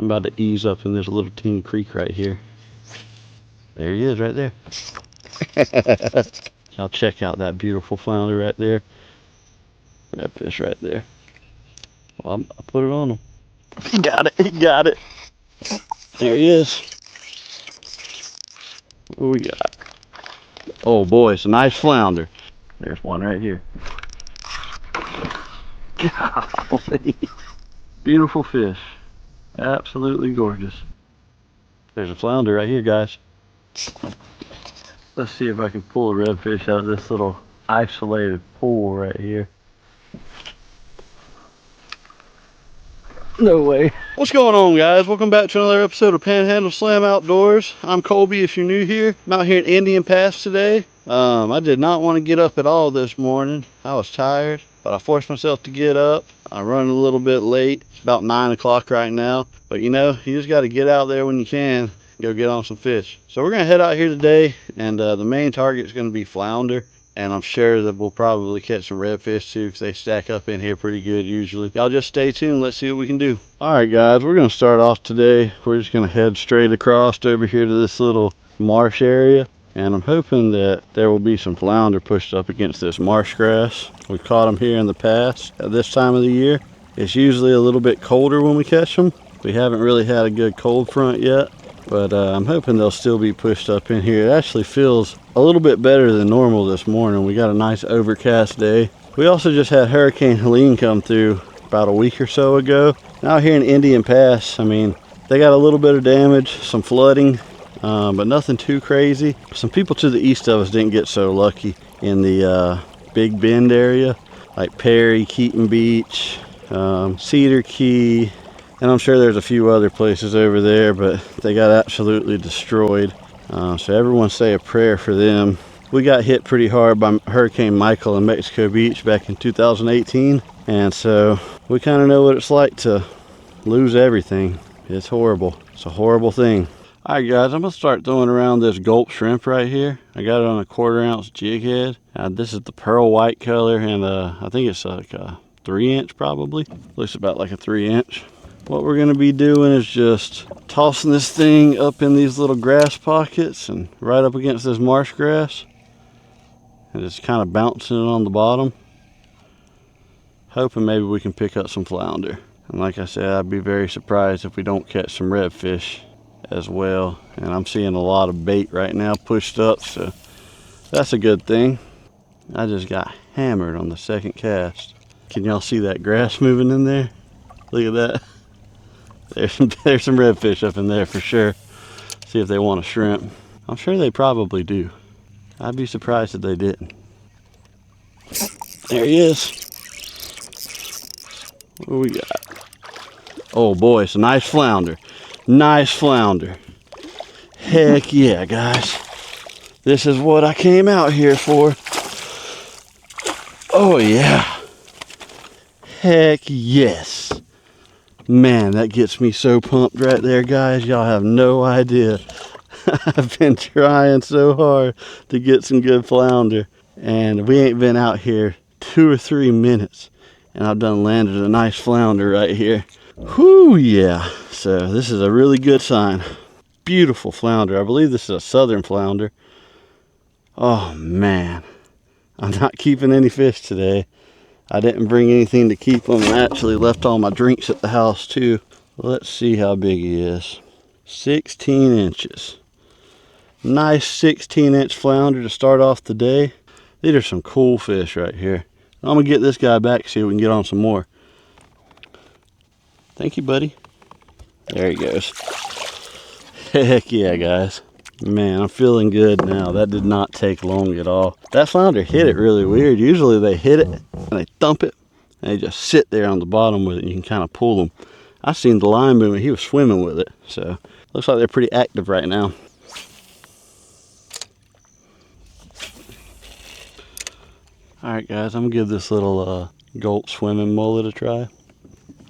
I'm about to ease up in this little teeny creek right here. There he is right there. Y'all check out that beautiful flounder right there. Redfish right there. Well, I put it on him. He got it. He got it. There he is. What we got? Oh boy, it's a nice flounder. There's one right here. Golly. Beautiful fish. Absolutely gorgeous. There's a flounder right here, guys. Let's see if I can pull a redfish out of this little isolated pool right here. No way. What's going on, guys? Welcome back to another episode of Panhandle Slam Outdoors. I'm Colby if you're new here. I'm out here in Indian Pass today. I did not want to get up at all this morning. I was tired, but I forced myself to get up. I'm running a little bit late. It's about 9 o'clock right now. But you know, you just got to get out there when you can. Go get on some fish. So we're going to head out here today, and the main target is going to be flounder. And I'm sure that we'll probably catch some redfish too, because they stack up in here pretty good usually. Y'all just stay tuned. Let's see what we can do. All right, guys, we're going to start off today. We're just going to head straight across over here to this little marsh area. And I'm hoping that there will be some flounder pushed up against this marsh grass. We've caught them here in the past at this time of the year. It's usually a little bit colder when we catch them. We haven't really had a good cold front yet. But I'm hoping they'll still be pushed up in here. It actually feels a little bit better than normal this morning. We got a nice overcast day. We also just had Hurricane Helene come through about a week or so ago. Now here in Indian Pass, I mean, they got a little bit of damage, some flooding, but nothing too crazy. Some people to the east of us didn't get so lucky in the Big Bend area, like Perry, Keaton Beach, Cedar Key. And I'm sure there's a few other places over there, but they got absolutely destroyed. So everyone say a prayer for them. We got hit pretty hard by Hurricane Michael in Mexico Beach back in 2018. And so we kind of know what it's like to lose everything. It's horrible. It's a horrible thing. All right, guys, I'm going to start throwing around this gulp shrimp right here. I got it on a 1/4 ounce jig head. This is the pearl white color, and I think it's like a 3-inch probably. Looks about like a 3-inch. What we're going to be doing is just tossing this thing up in these little grass pockets and right up against this marsh grass. And just kind of bouncing it on the bottom. Hoping maybe we can pick up some flounder. And like I said, I'd be very surprised if we don't catch some redfish as well. And I'm seeing a lot of bait right now pushed up, so that's a good thing. I just got hammered on the second cast. Can y'all see that grass moving in there? Look at that. There's some redfish up in there for sure. See if they want a shrimp. I'm sure they probably do. I'd be surprised if they didn't. There he is. What do we got? Oh boy, it's a nice flounder. Nice flounder. Heck yeah, guys. This is what I came out here for. Oh yeah. Heck yes. Man, that gets me so pumped right there, guys. Y'all have no idea. I've been trying so hard to get some good flounder. And we ain't been out here 2 or 3 minutes. And I've done landed a nice flounder right here. Whoo, yeah. So this is a really good sign. Beautiful flounder. I believe this is a southern flounder. Oh, man. I'm not keeping any fish today. I didn't bring anything to keep them. I actually left all my drinks at the house too. Let's see how big he is. 16 inches. Nice 16-inch flounder to start off the day. These are some cool fish right here. I'm going to get this guy back, see if we can get on some more. Thank you, buddy. There he goes. Heck yeah, guys. Man, I'm feeling good now. That did not take long at all. That flounder hit it really weird. Usually they hit it and they thump it and they just sit there on the bottom with it and you can kind of pull them. I seen the line moving. He was swimming with it. So looks like they're pretty active right now. All right, guys, I'm gonna give this little gulp swimming mullet a try.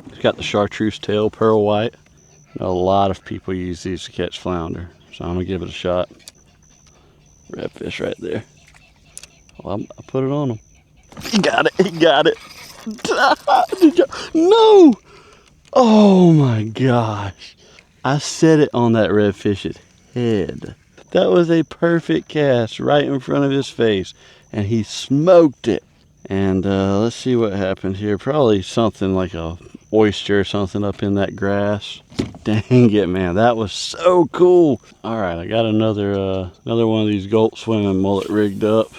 It's got the chartreuse tail, pearl white. A lot of people use these to catch flounder. So I'm gonna give it a shot. Redfish right there. Well, I put it on him. He got it, he got it. No! Oh my gosh. I set it on that redfish's head. That was a perfect cast right in front of his face, and he smoked it. And let's see what happened here. Probably something like a oyster or something up in that grass. Dang it, man, that was so cool. All right, I got another one of these gulp swimming mullet rigged up.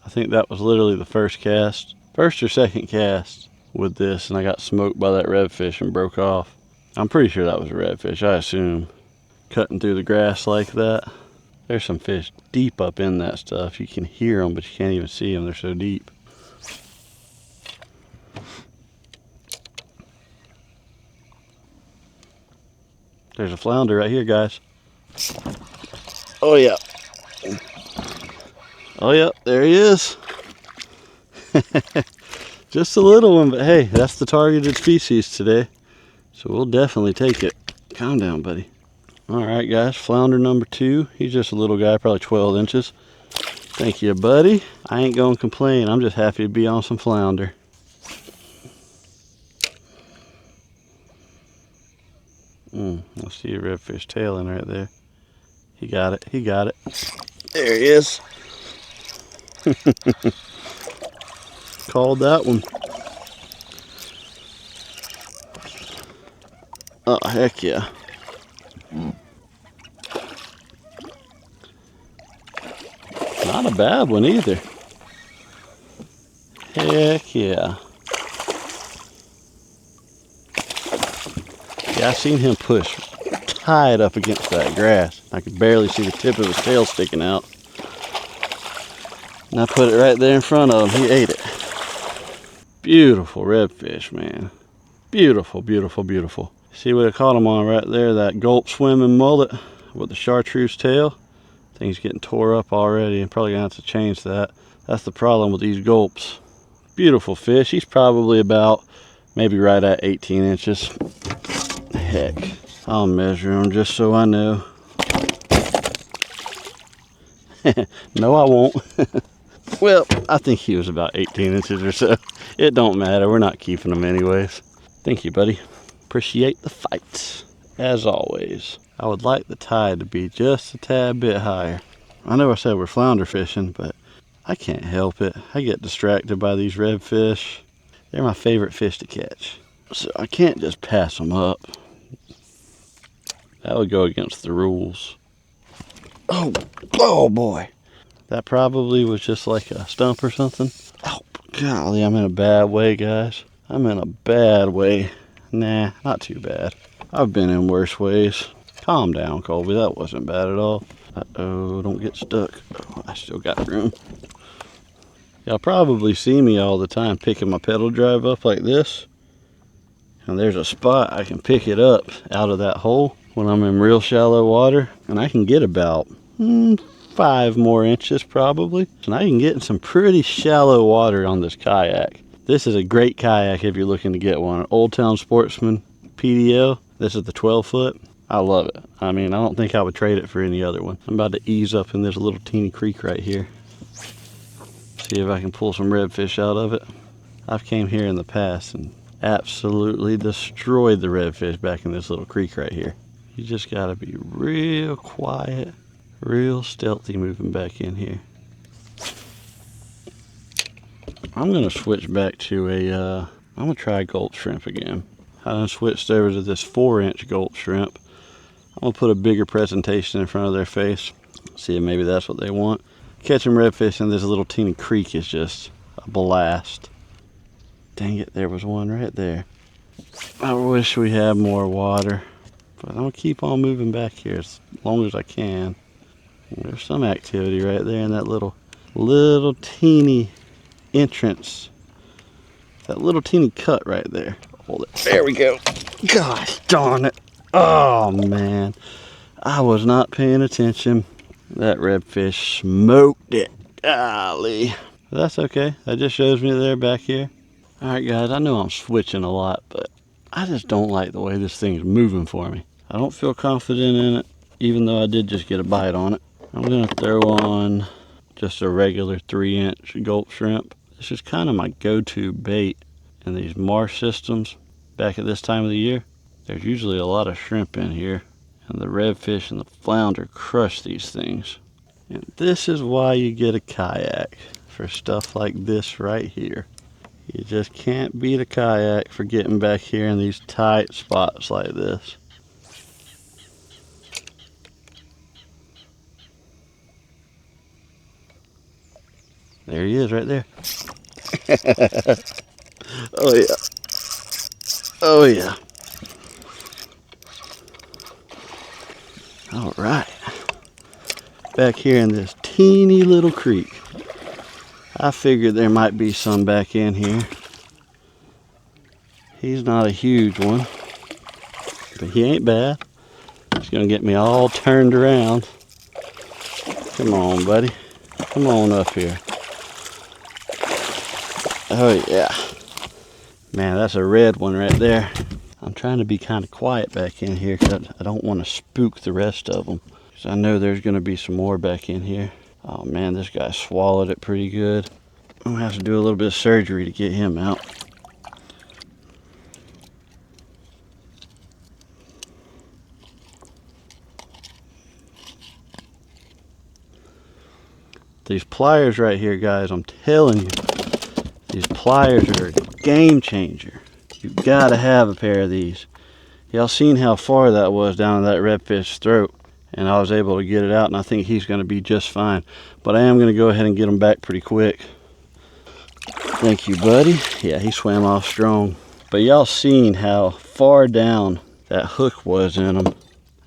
I think that was literally the first or second cast with this, and I got smoked by that redfish and broke off. I'm pretty sure that was a redfish, I assume. Cutting through the grass like that. There's some fish deep up in that stuff. You can hear them, but you can't even see them. They're so deep. There's a flounder right here, guys. Oh, yeah. Oh, yeah, there he is. Just a little one, but hey, that's the targeted species today. So we'll definitely take it. Calm down, buddy. All right, guys, flounder number 2. He's just a little guy, probably 12 inches. Thank you, buddy. I ain't gonna complain. I'm just happy to be on some flounder. I see a redfish tailing right there. He got it. He got it. There he is. Called that one. Oh, heck yeah. Not a bad one either. Heck yeah. Yeah, I seen him push tight up against that grass. I could barely see the tip of his tail sticking out. And I put it right there in front of him. He ate it. Beautiful redfish, man. Beautiful, beautiful, beautiful. See what I caught him on right there? That gulp swimming mullet with the chartreuse tail. Thing's getting tore up already. I'm probably gonna have to change that. That's the problem with these gulps. Beautiful fish. He's probably about maybe right at 18 inches. Heck, I'll measure him just so I know. No, I won't. Well, I think he was about 18 inches or so. It don't matter. We're not keeping him anyways. Thank you, buddy. Appreciate the fight, as always. I would like the tide to be just a tad bit higher. I know I said we're flounder fishing, but I can't help it. I get distracted by these redfish. They're my favorite fish to catch. So I can't just pass them up. That would go against the rules. Oh boy. That probably was just like a stump or something. Oh, golly, I'm in a bad way, guys. I'm in a bad way. Nah, not too bad. I've been in worse ways. Calm down, Colby. That wasn't bad at all. Uh-oh, don't get stuck. Oh, I still got room. Y'all probably see me all the time picking my pedal drive up like this. And there's a spot I can pick it up out of that hole when I'm in real shallow water. And I can get about 5 more inches probably. And I can get in some pretty shallow water on this kayak. This is a great kayak if you're looking to get one. Old Town Sportsman PDL. This is the 12 foot. I love it. I mean, I don't think I would trade it for any other one. I'm about to ease up in this little teeny creek right here. See if I can pull some redfish out of it. I've came here in the past and absolutely destroyed the redfish back in this little creek right here. You just gotta be real quiet, real stealthy moving back in here. I'm gonna switch back to I'm gonna try gulp shrimp again. I done switched over to this 4-inch gulp shrimp. I'm gonna put a bigger presentation in front of their face. See if maybe that's what they want. Catching redfish in this little teeny creek is just a blast. Dang it, there was one right there. I wish we had more water, but I'm gonna keep on moving back here as long as I can. There's some activity right there in that little teeny entrance. That little teeny cut right there. Hold it. There we go. Gosh darn it. Oh man, I was not paying attention. That redfish smoked it. Golly. But that's okay. That just shows me they're back here. Alright guys, I know I'm switching a lot, but I just don't like the way this thing's moving for me. I don't feel confident in it, even though I did just get a bite on it. I'm gonna throw on just a regular 3-inch gulp shrimp. This is kind of my go-to bait in these marsh systems back at this time of the year. There's usually a lot of shrimp in here. And the redfish and the flounder crush these things. And this is why you get a kayak, for stuff like this right here. You just can't beat a kayak for getting back here in these tight spots like this. There he is right there. Oh yeah. Oh yeah. All right. Back here in this teeny little creek. I figured there might be some back in here. He's not a huge one, but he ain't bad. He's gonna get me all turned around. Come on, buddy. Come on up here. Oh yeah. Man, that's a red one right there. I'm trying to be kind of quiet back in here because I don't want to spook the rest of them. Because I know there's going to be some more back in here. Oh man, this guy swallowed it pretty good. I'm going to have to do a little bit of surgery to get him out. These pliers right here, guys, I'm telling you, these pliers are a game changer. You've got to have a pair of these. Y'all seen how far that was down in that redfish's throat, and I was able to get it out, and I think he's going to be just fine. But I am going to go ahead and get him back pretty quick. Thank you, buddy. Yeah, he swam off strong. But y'all seen how far down that hook was in him.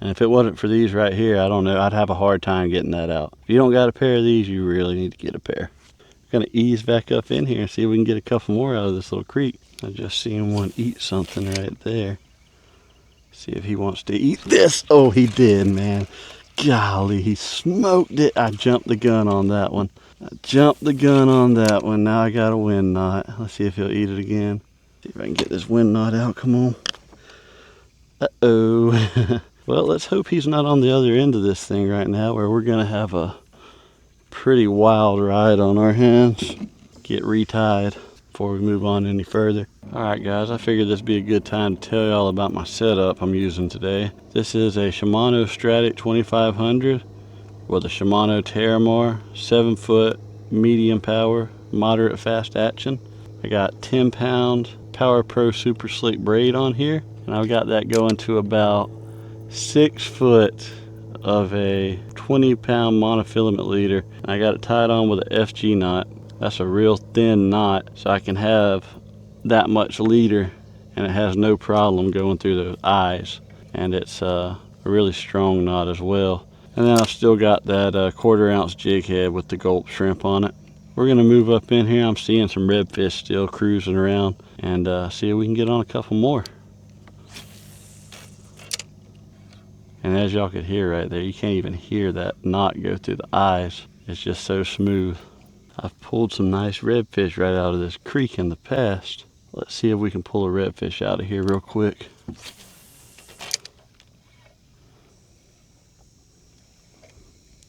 And if it wasn't for these right here, I don't know, I'd have a hard time getting that out. If you don't got a pair of these, you really need to get a pair. I'm going to ease back up in here and see if we can get a couple more out of this little creek. I just seen one eat something right there. See if he wants to eat this. Oh, he did, man. Golly, he smoked it. I jumped the gun on that one. Now I got a wind knot. Let's see if he'll eat it again. See if I can get this wind knot out. Come on. Uh-oh. Well, let's hope he's not on the other end of this thing right now, where we're going to have a pretty wild ride on our hands. Get retied before we move on any further. Alright guys, I figured this would be a good time to tell you all about my setup I'm using today. This is a Shimano Stratic 2500 with a Shimano Terramar, 7-foot, medium power, moderate fast action. I got 10-pound Power Pro Super Slick braid on here, and I've got that going to about 6 foot of a 20-pound monofilament leader, and I got it tied on with a FG knot. That's a real thin knot, so I can have that much leader and it has no problem going through those eyes, and it's a really strong knot as well. And then I've still got that 1/4 ounce jig head with the gulp shrimp on it. We're gonna move up in here. I'm seeing some redfish still cruising around, and see if we can get on a couple more. And as y'all could hear right there, you can't even hear that knot go through the eyes. It's just so smooth. I've pulled some nice redfish right out of this creek in the past. Let's see if we can pull a redfish out of here real quick.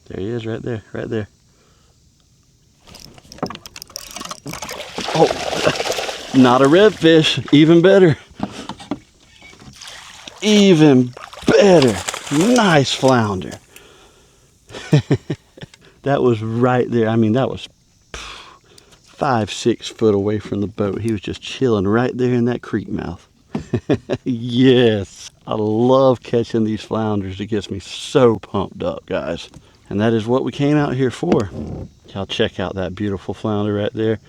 There he is right there, right there. Oh, not a redfish, even better. Even better. Nice flounder. That was right there. I mean, that was 5-6 foot away from the boat. He was just chilling right there in that creek mouth. Yes, I love catching these flounders. It gets me so pumped up, guys. And that is what we came out here for. Y'all check out that beautiful flounder right there.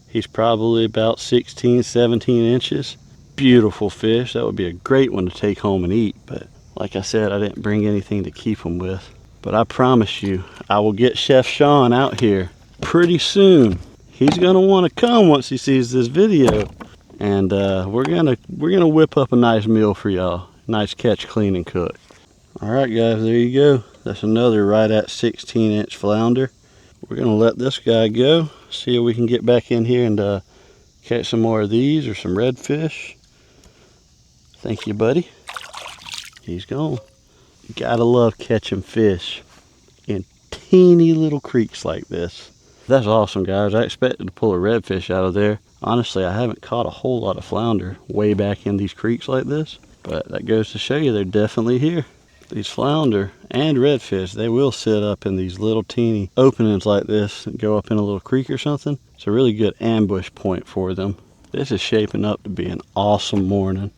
He's probably about 16, 17 inches. Beautiful fish. That would be a great one to take home and eat. But like I said, I didn't bring anything to keep him with. But I promise you, I will get Chef Sean out here pretty soon. He's gonna want to come once he sees this video, and we're gonna whip up a nice meal for y'all. Nice catch, clean, and cook. All right, guys, there you go. That's another right at 16-inch flounder. We're gonna let this guy go. See if we can get back in here and catch some more of these or some redfish. Thank you, buddy. He's gone. You gotta love catching fish in teeny little creeks like this. That's awesome, guys. I expected to pull a redfish out of there. Honestly, I haven't caught a whole lot of flounder way back in these creeks like this, but that goes to show you they're definitely here. These flounder and redfish, they will sit up in these little teeny openings like this and go up in a little creek or something. It's a really good ambush point for them. This is shaping up to be an awesome morning.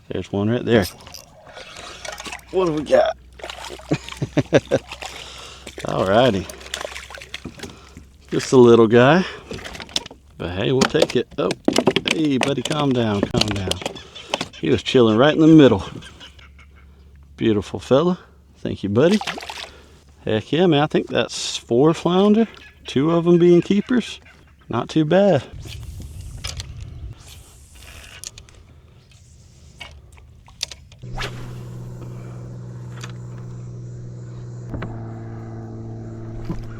There's one right there. What do we got? Alrighty. Just a little guy. But hey, we'll take it. Oh, hey buddy, calm down, calm down. He was chilling right in the middle. Beautiful fella. Thank you, buddy. Heck yeah, man. I think that's 4 flounder. 2 of them being keepers. Not too bad.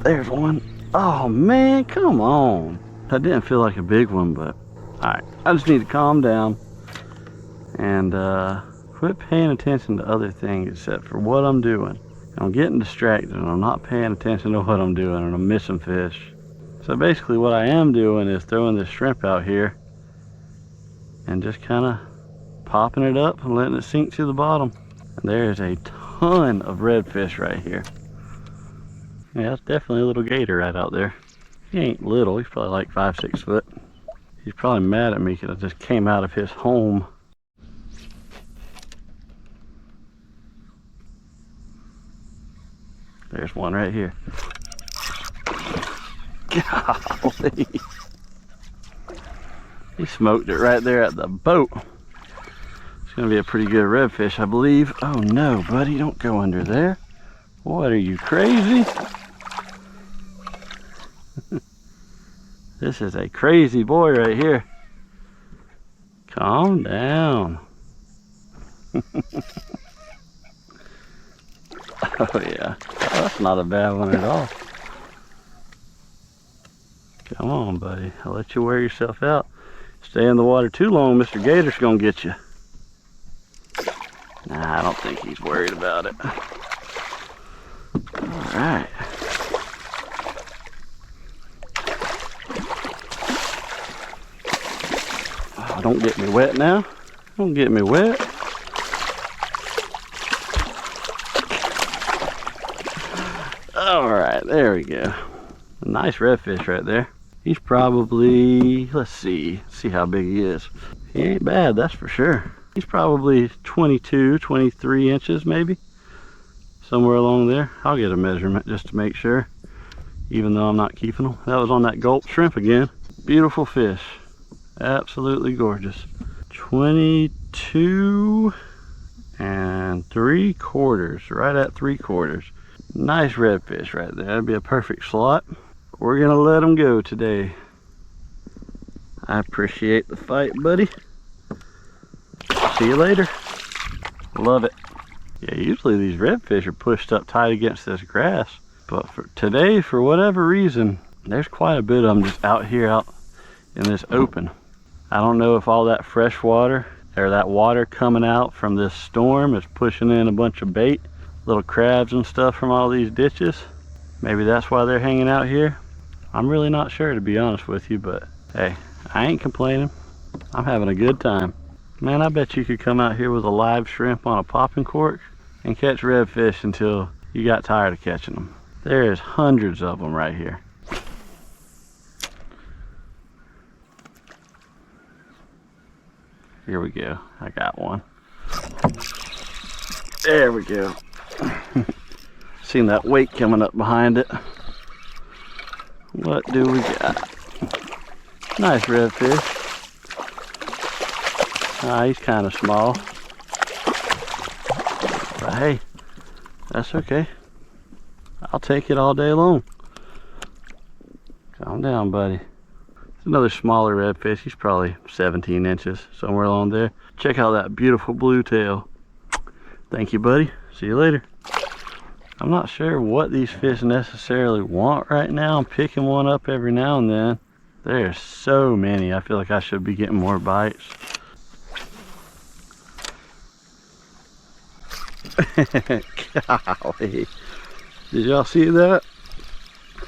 There's one. Oh man, come on. That didn't feel like a big one, but alright. I just need to calm down and quit paying attention to other things except for what I'm doing. I'm getting distracted and I'm not paying attention to what I'm doing and I'm missing fish. So basically what I am doing is throwing this shrimp out here and just kind of popping it up and letting it sink to the bottom. And there's a ton of redfish right here. Yeah, that's definitely a little gator right out there. He ain't little, he's probably like 5-6 foot. He's probably mad at me because I just came out of his home. There's one right here. Golly. He smoked it right there at the boat. It's gonna be a pretty good redfish, I believe. Oh no, buddy, don't go under there. What, are you crazy? This is a crazy boy right here. Calm down. Oh yeah, that's not a bad one at all. Come on, buddy. I'll let you wear yourself out. Stay in the water too long, Mr. Gator's gonna get you. Nah, I don't think he's worried about it. Alright. Oh, don't get me wet now. Don't get me wet. Alright, there we go. A nice redfish right there. He's probably, let's see how big he is. He ain't bad, that's for sure. He's probably 22, 23 inches maybe. Somewhere along there. I'll get a measurement just to make sure, even though I'm not keeping them. That was on that gulp shrimp again. Beautiful fish. Absolutely gorgeous. 22 3/4, right at 3/4. Nice redfish right there. That'd be a perfect slot. We're gonna let him go today. I appreciate the fight, buddy. See you later. Love it. Yeah, usually these redfish are pushed up tight against this grass, but for today, for whatever reason, there's quite a bit of them just out here, out in this open. I don't know if all that fresh water, or that water coming out from this storm is pushing in a bunch of bait, little crabs and stuff from all these ditches. Maybe that's why they're hanging out here. I'm really not sure, to be honest with you, but hey, I ain't complaining. I'm having a good time. Man, I bet you could come out here with a live shrimp on a popping cork and catch redfish until you got tired of catching them. There's hundreds of them right here. Here we go. I got one. There we go. Seen that weight coming up behind it. What do we got? Nice redfish. Ah, he's kind of small. But hey, that's okay. I'll take it all day long. Calm down, buddy. It's another smaller redfish. He's probably 17 inches, somewhere along there. Check out that beautiful blue tail. Thank you, buddy. See you later. I'm not sure what these fish necessarily want right now. I'm picking one up every now and then. There's so many. I feel like I should be getting more bites. Golly. Did y'all see that?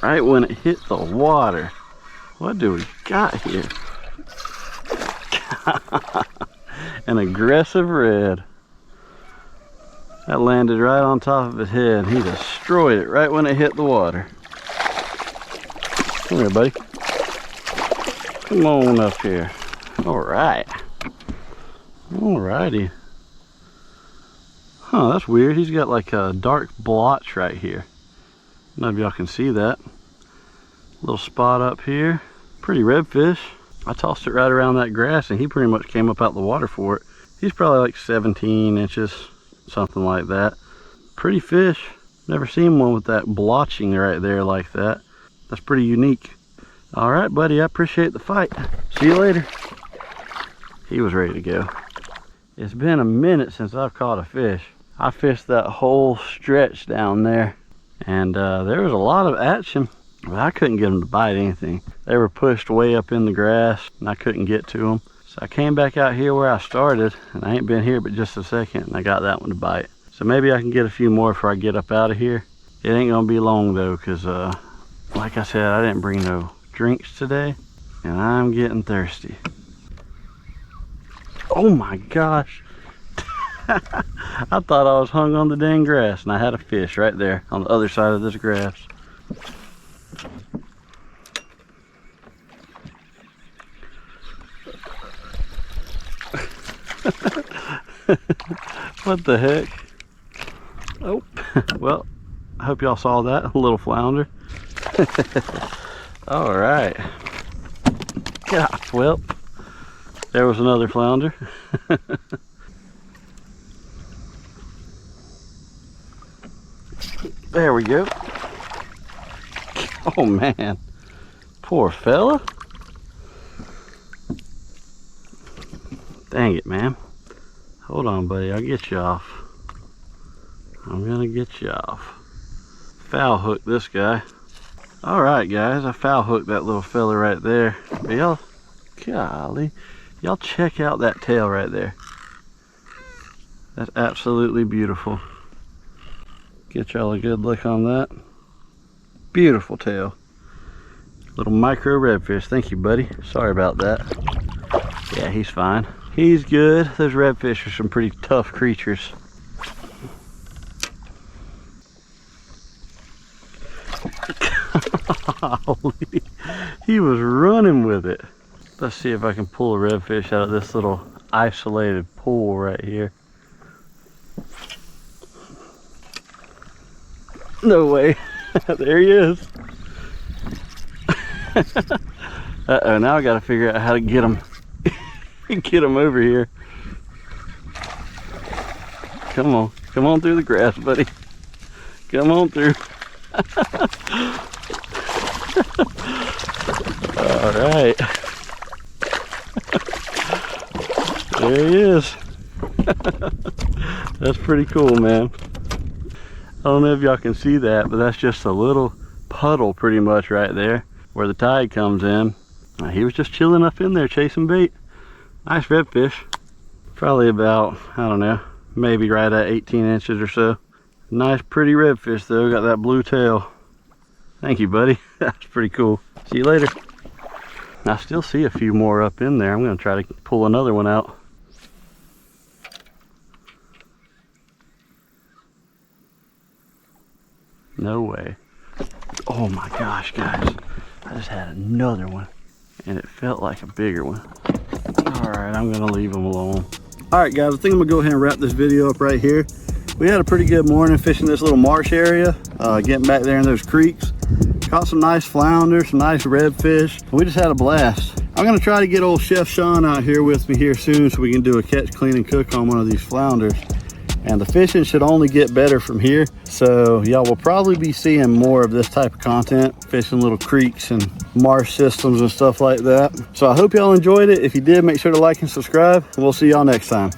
Right when it hit the water. What do we got here? An aggressive red. That landed right on top of his head. He destroyed it right when it hit the water. Come here, buddy. Come on up here. All right. Alrighty. Huh, that's weird. He's got like a dark blotch right here. None of y'all can see that. Little spot up here. Pretty redfish. I tossed it right around that grass and he pretty much came up out the water for it. He's probably like 17 inches, something like that. Pretty fish. Never seen one with that blotching right there like that. That's pretty unique. All right, buddy, I appreciate the fight. See you later. He was ready to go. It's been a minute since I've caught a fish. I fished that whole stretch down there and there was a lot of action, but I couldn't get them to bite anything. They were pushed way up in the grass and I couldn't get to them. So I came back out here where I started, and I ain't been here but just a second, and I got that one to bite. So maybe I can get a few more before I get up out of here. It ain't gonna be long though, because like I said, I didn't bring no drinks today and I'm getting thirsty. Oh my gosh. I thought I was hung on the dang grass and I had a fish right there on the other side of this grass. What the heck? Oh, well, I hope y'all saw that. A little flounder. All right. God, well, there was another flounder. There we go. Oh man, poor fella. Dang it, man. Hold on, buddy, I'll get you off. I'm gonna get you off. Foul hook this guy. All right, guys, I foul hooked that little fella right there. Y'all, golly, y'all check out that tail right there. That's absolutely beautiful. Get y'all a good look on that. Beautiful tail. Little micro redfish. Thank you, buddy. Sorry about that. Yeah, he's fine. He's good. Those redfish are some pretty tough creatures. Golly, he was running with it. Let's see if I can pull a redfish out of this little isolated pool right here. No way. There he is. Uh-oh, now I gotta figure out how to get him get him over here. Come on through the grass, buddy. Come on through. All right. There he is. That's pretty cool, man. I don't know if y'all can see that, but that's just a little puddle pretty much right there where the tide comes in. He was just chilling up in there chasing bait. Nice redfish. Probably about, I don't know, maybe right at 18 inches or so. Nice pretty redfish though, got that blue tail. Thank you, buddy. That's pretty cool. See you later. I still see a few more up in there. I'm gonna try to pull another one out. No way. Oh my gosh, guys. I just had another one and it felt like a bigger one. All right, I'm gonna leave them alone. All right, guys, I think I'm gonna go ahead and wrap this video up right here. We had a pretty good morning fishing this little marsh area, getting back there in those creeks. Caught some nice flounder, some nice redfish. We just had a blast. I'm gonna try to get old Chef Sean out here with me here soon so we can do a catch, clean, and cook on one of these flounders. And the fishing should only get better from here. So y'all will probably be seeing more of this type of content, fishing little creeks and marsh systems and stuff like that. So I hope y'all enjoyed it. If you did, make sure to like and subscribe. And we'll see y'all next time.